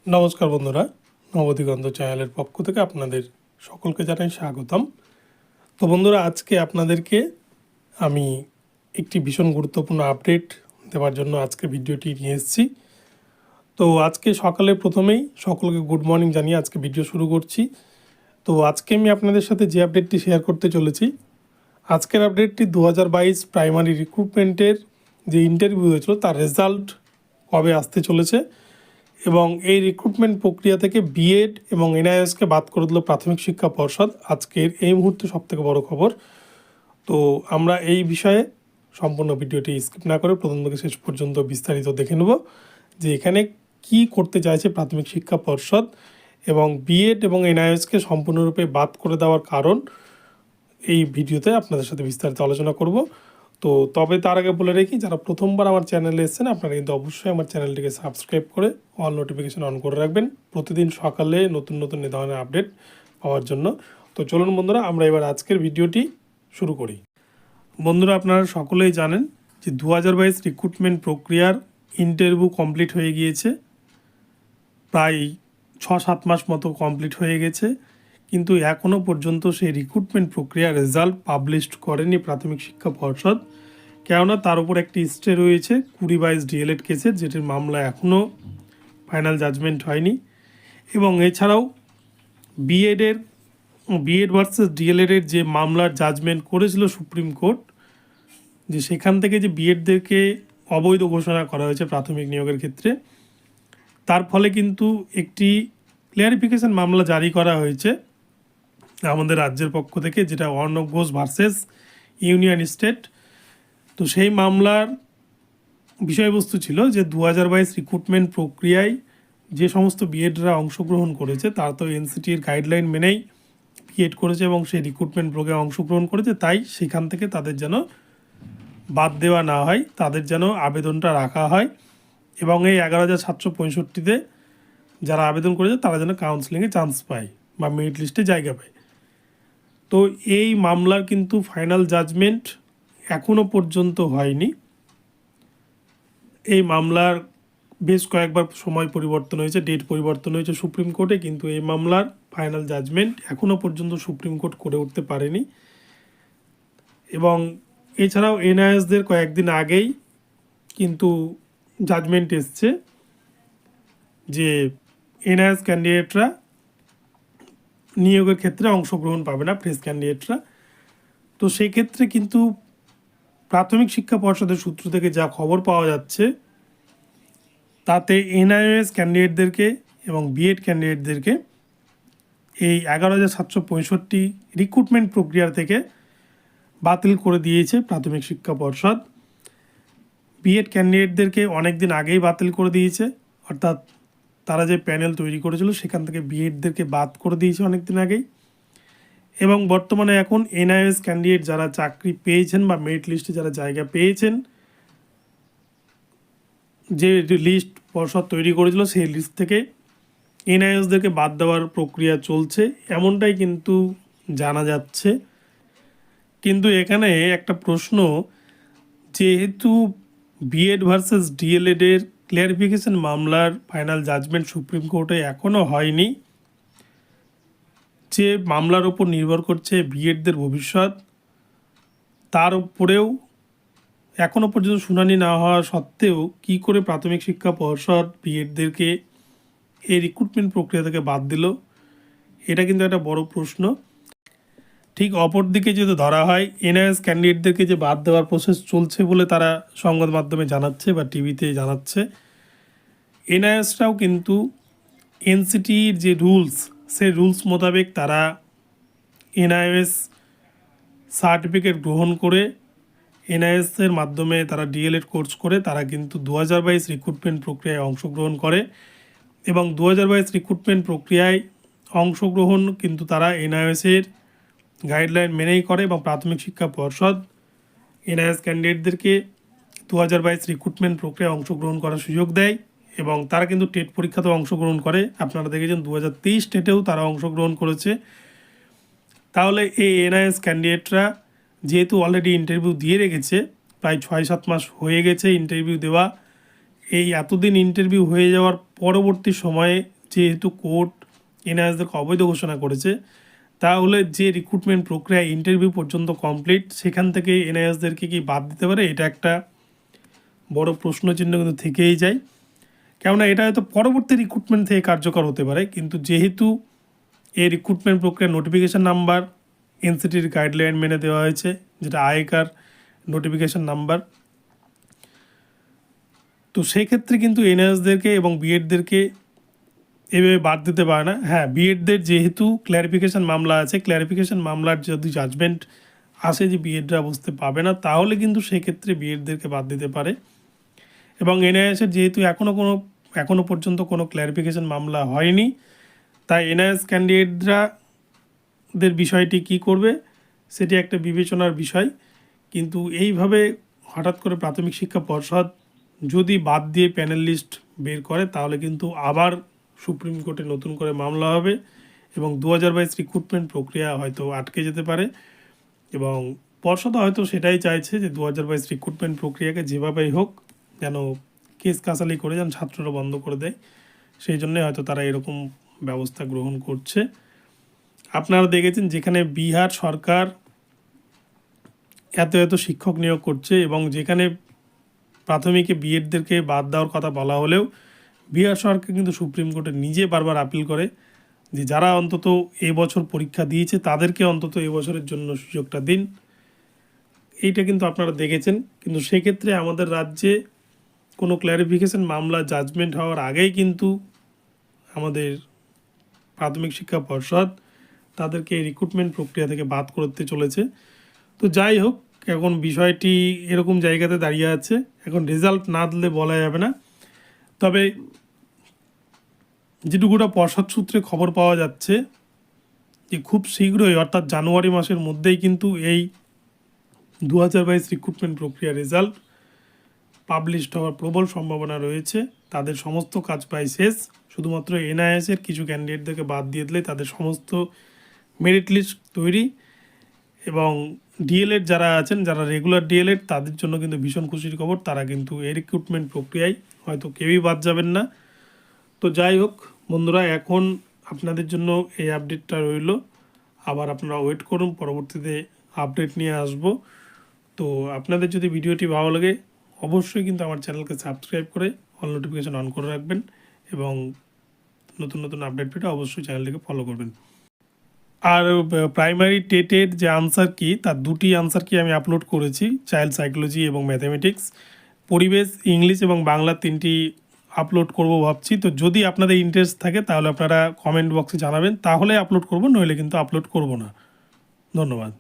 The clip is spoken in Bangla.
নমস্কার বন্ধুরা, নবদিগন্ত চ্যানেলের পক্ষ থেকে আপনাদের সকলকে জানাই স্বাগতম। তো বন্ধুরা, আজকে আপনাদেরকে আমি একটি ভীষণ গুরুত্বপূর্ণ আপডেট দেওয়ার জন্য আজকে ভিডিওটি নিয়ে এসেছি। তো আজকে সকালে প্রথমেই সকলকে গুড মর্নিং জানিয়ে আজকে ভিডিও শুরু করছি। তো আজকে আমি আপনাদের সাথে যে আপডেটটি শেয়ার করতে চলেছি, আজকের আপডেটটি 2022 প্রাইমারি রিক্রুটমেন্টের যে ইন্টারভিউ হয়েছিল তার রেজাল্ট কবে আসতে চলেছে এবং এই রিক্রুটমেন্ট প্রক্রিয়া থেকে বিএড এবং এনআইএসকে বাদ করে দিল প্রাথমিক শিক্ষা পর্ষদ। আজকের এই মুহূর্তে সবথেকে বড় খবর। তো আমরা এই বিষয়ে সম্পূর্ণ ভিডিওটি স্কিপ না করে প্রথম থেকে শেষ পর্যন্ত বিস্তারিত দেখে নেব যে এখানে কি করতে চাইছে প্রাথমিক শিক্ষা পর্ষদ এবং বিএড এবং এনআইএসকে সম্পূর্ণরূপে বাদ করে দেওয়ার কারণ এই ভিডিওতে আপনাদের সাথে বিস্তারিত আলোচনা করব। তো তবে তার আগে বলে রেখি, যারা প্রথমবার আমার চ্যানেলে এসেছেন আপনারা কিন্তু অবশ্যই আমার চ্যানেলটিকে সাবস্ক্রাইব করে অল নোটিফিকেশন অন করে রাখবেন প্রতিদিন সকালে নতুন নতুন এ ধরনের আপডেট পাওয়ার জন্য। তো চলুন বন্ধুরা, আমরা এবার আজকের ভিডিওটি শুরু করি। বন্ধুরা, আপনারা সকলেই জানেন যে 2022 রিক্রুটমেন্ট প্রক্রিয়ার ইন্টারভিউ কমপ্লিট হয়ে গিয়েছে, প্রায় 6-7 মাস মতো কমপ্লিট হয়ে গেছে, কিন্তু এখনও পর্যন্ত সেই রিক্রুটমেন্ট প্রক্রিয়ার রেজাল্ট পাবলিশড করেনি প্রাথমিক শিক্ষা পর্ষদ। কেননা তার উপর একটি স্টে রয়েছে 2022 ডিএলএড কেসের, যেটির মামলা এখনও ফাইনাল জাজমেন্ট হয়নি। এবং এছাড়াও বিএড ভার্সেস ডিএলএডের যে মামলার জাজমেন্ট করেছিল সুপ্রিম কোর্ট, যে সেখান থেকে যে বিএডদেরকে অবৈধ ঘোষণা করা হয়েছে প্রাথমিক নিয়োগের ক্ষেত্রে, তার ফলে কিন্তু একটি ক্লিয়ারিফিকেশন মামলা জারি করা হয়েছে আমাদের রাজ্যের পক্ষ থেকে, যেটা Arnab Ghosh versus union state. তো সেই মামলার বিষয়বস্তু ছিল যে 2022 রিক্রুটমেন্ট প্রক্রিয়ায় যে সমস্ত বিএডরা অংশগ্রহণ করেছে তারা তো এনসিটির গাইডলাইন মেনেই বিএড করেছে এবং সেই রিক্রুটমেন্ট প্রক্রিয়ায় অংশগ্রহণ করেছে, তাই সেখান থেকে তাদের যেন বাদ দেওয়া না হয়, তাদের যেন আবেদনটা রাখা হয় এবং এই 11,765-তে যারা আবেদন করেছে তারা যেন কাউন্সেলিংয়ে চান্স পায় বা মেরিট লিস্টে জায়গা পায়। তো এই মামলার কিন্তু ফাইনাল জাজমেন্ট এখনও পর্যন্ত হয়নি। এই মামলার বেশ কয়েকবার সময় পরিবর্তন হয়েছে, ডেট পরিবর্তন হয়েছে সুপ্রিম কোর্টে, কিন্তু এই মামলার ফাইনাল জাজমেন্ট এখনও পর্যন্ত সুপ্রিম কোর্ট করে উঠতে পারেনি। এবং এছাড়াও এনআইএসদের কয়েকদিন আগেই কিন্তু জাজমেন্ট এসছে যে এনআইএস ক্যান্ডিডেটরা নিয়োগের ক্ষেত্রে অংশগ্রহণ পাবে না, ফ্রেশ ক্যান্ডিডেটরা। তো সেই ক্ষেত্রে কিন্তু প্রাথমিক শিক্ষা পর্ষদের সূত্র থেকে যা খবর পাওয়া যাচ্ছে তাতে এনআইএস ক্যান্ডিডেটদেরকে এবং বিএড ক্যান্ডিডেটদেরকে এই 11,765 রিক্রুটমেন্ট প্রক্রিয়া থেকে বাতিল করে দিয়েছে প্রাথমিক শিক্ষা পর্ষদ। বিএড ক্যান্ডিডেটদেরকে অনেক দিন আগেই বাতিল করে দিয়েছে, অর্থাৎ তারা যে প্যানেল তৈরি করেছিল সেখান থেকে বিএডদেরকে বাদ করে দিয়েছে অনেক দিন আগেই। এবং বর্তমানে এখন এনআইএস ক্যান্ডিডেট যারা চাকরি পেয়েছেন বা মেরিট লিস্টে যারা জায়গা পেয়েছেন, যে লিস্ট পর্ষদ তৈরি করেছিল সেই লিস্ট থেকে এনআইএসদেরকে বাদ দেওয়ার প্রক্রিয়া চলছে, এমনটাই কিন্তু জানা যাচ্ছে। কিন্তু এখানে একটা প্রশ্ন, যেহেতু বিএড ভার্সেস ডিএলএডের ক্লিয়ারিফিকেশন মামলার ফাইনাল জাজমেন্ট সুপ্রিম কোর্টে এখনও হয়নি, যে মামলার ওপর নির্ভর করছে বিএডদের ভবিষ্যৎ, তার উপরেও এখনও পর্যন্ত শুনানি না হওয়া সত্ত্বেও কী করে প্রাথমিক শিক্ষা পর্ষদ বিএডদেরকে এই রিক্রুটমেন্ট প্রক্রিয়া থেকে বাদ দিল, এটা কিন্তু একটা বড় প্রশ্ন। ঠিক অপর দিকে যদি ধরা হয়, এনআইএস ক্যান্ডিডেটদেরকে যে বাদ দেওয়ার প্রসেস চলছে বলে তারা সংবাদ মাধ্যমে জানাচ্ছে বা টিভিতে জানাচ্ছে, এনআইএসরাও কিন্তু এনসিটির যে রুলস সেই রুলস মোতাবেক তারা এনআইএস সার্টিফিকেট গ্রহণ করে এনআইএসের মাধ্যমে তারা ডিএলএড কোর্স করে তারা কিন্তু 2022 রিক্রুটমেন্ট প্রক্রিয়ায় অংশগ্রহণ করে এবং 2022 রিক্রুটমেন্ট প্রক্রিয়ায় অংশগ্রহণ কিন্তু তারা এনআইএসের গাইডলাইন মেনেই করে এবং প্রাথমিক শিক্ষা পর্ষদ এনআইএস ক্যান্ডিডেটদেরকে 2022 রিক্রুটমেন্ট প্রক্রিয়ায় অংশগ্রহণ করার সুযোগ দেয় এবং তারা কিন্তু টেট পরীক্ষাতেও অংশগ্রহণ করে। আপনারা দেখেছেন 2023 টেটেও তারা অংশগ্রহণ করেছে। তাহলে এই এনআইএস ক্যান্ডিডেটরা যেহেতু অলরেডি ইন্টারভিউ দিয়ে রেখেছে, প্রায় 6-7 মাস হয়ে গেছে ইন্টারভিউ দেওয়া, এই এতদিন ইন্টারভিউ হয়ে যাওয়ার পরবর্তী সময়ে যেহেতু কোর্ট এনআইএসদেরকে অবৈধ ঘোষণা করেছে, তাহলে যে রিক্রুটমেন্ট প্রক্রিয়া ইন্টারভিউ পর্যন্ত কমপ্লিট, সেখান থেকে এনআইএসদেরকে কি বাদ দিতে পারে? এটা একটা বড় প্রশ্নচিহ্ন কিন্তু থেকেই যায়। কেননা এটা হয়তো পরবর্তী রিক্রুটমেন্ট থেকে কার্যকর হতে পারে, কিন্তু যেহেতু এই রিক্রুটমেন্ট প্রক্রিয়া নোটিফিকেশান নাম্বার এনসিটির গাইডলাইন মেনে দেওয়া হয়েছে, যেটা আগেকার নোটিফিকেশান নাম্বার, তো সেক্ষেত্রে কিন্তু এনআইএসদেরকে এবং বিএডদেরকে এভাবে বাদ দিতে পারে না। হ্যাঁ, বিএডদের যেহেতু ক্ল্যারিফিকেশান মামলা আছে, ক্ল্যারিফিকেশান মামলার যদি জাজমেন্ট আসে যে বিএডরা বুঝতে পাবে না, তাহলে কিন্তু সেক্ষেত্রে বিএডদেরকে বাদ দিতে পারে। এবং এনআইএসের যেহেতু এখনও পর্যন্ত কোনো ক্ল্যারিফিকেশান মামলা হয়নি, তাই এনআইএস ক্যান্ডিডেটদের বিষয়টি কী করবে সেটি একটা বিবেচনার বিষয়। কিন্তু এইভাবে হঠাৎ করে প্রাথমিক শিক্ষা পর্ষদ যদি বাদ দিয়ে প্যানেল লিস্ট বের করে, তাহলে কিন্তু আবার সুপ্রিম কোর্টে নতুন করে মামলা হবে এবং 2022 রিক্রুটমেন্ট প্রক্রিয়া হয়তো আটকে যেতে পারে। এবং পর্ষদ হয়তো সেটাই চাইছে যে 2022 রিক্রুটমেন্ট প্রক্রিয়াকে যেভাবেই হোক যেন কেস কাসালি করে যেন ছাত্ররা বন্ধ করে দেয়, সেই জন্যে হয়তো তারা এরকম ব্যবস্থা গ্রহণ করছে। আপনারা দেখেছেন যেখানে বিহার সরকার এত শিক্ষক নিয়োগ করছে এবং যেখানে প্রাথমিকে বিএডদেরকে বাদ দেওয়ার কথা বলা হলেও বিহার সরকার কিন্তু সুপ্রিম কোর্টে নিজে বারবার আপিল করে যে যারা অন্তত এবছর পরীক্ষা দিয়েছে তাদেরকে অন্তত এবছরের জন্য সুযোগটা দিন। এইটা কিন্তু আপনারা দেখেছেন। কিন্তু সেক্ষেত্রে আমাদের রাজ্যে কোনো ক্ল্যারিফিকেশন মামলা জাজমেন্ট হওয়ার আগেই কিন্তু আমাদের প্রাথমিক শিক্ষা পর্ষদ তাদেরকে রিক্রুটমেন্ট প্রক্রিয়া থেকে বাদ করতে চলেছে। তো যাই হোক, এখন বিষয়টি এরকম জায়গাতে দাঁড়িয়ে আছে। এখন রেজাল্ট না দিলে বলা যাবে না। তবে যেটুকুটা পর্ষদ সূত্রে খবর পাওয়া যাচ্ছে যে খুব শীঘ্রই অর্থাৎ জানুয়ারি মাসের মধ্যেই কিন্তু এই 2022 রিক্রুটমেন্ট প্রক্রিয়া রেজাল্ট পাবলিশড হওয়ার প্রবল সম্ভাবনা রয়েছে। তাদের সমস্ত কাজ প্রায় শেষ, শুধুমাত্র এনআইএসের কিছু ক্যান্ডিডেটদেরকে বাদ দিয়ে দিলে তাদের সমস্ত মেরিট লিস্ট তৈরি। এবং ডিএলএড যারা আছেন, যারা রেগুলার ডিএলএড, তাদের জন্য কিন্তু ভীষণ খুশির খবর, তারা কিন্তু এই রিক্রুটমেন্ট প্রক্রিয়ায় হয়তো কেউই বাদ যাবেন না। তো যাই হোক বন্ধুরা, এখন আপনাদের জন্য এই আপডেটটা রইল। আবার আপনারা ওয়েট করুন, পরবর্তীতে আপডেট নিয়ে আসব। তো আপনাদের যদি ভিডিওটি ভালো লাগে অবশ্যই কিন্তু আমার চ্যানেলকে সাবস্ক্রাইব করে অল নোটিফিকেশান অন করে রাখবেন এবং নতুন আপডেট পেতে অবশ্যই চ্যানেলটিকে ফলো করবেন। আর প্রাইমারি টেটের যে আনসার কি, তার দুটি আনসার কি আমি আপলোড করেছি, চাইল্ড সাইকোলজি এবং ম্যাথামেটিক্স। পরিবেশ, ইংলিশ এবং বাংলা তিনটি আপলোড করব ভাবছি। তো যদি আপনাদের ইন্টারেস্ট থাকে তাহলে আপনারা কমেন্ট বক্সে জানাবেন, তাহলে আপলোড করব, নইলে কিন্তু আপলোড করব না। ধন্যবাদ।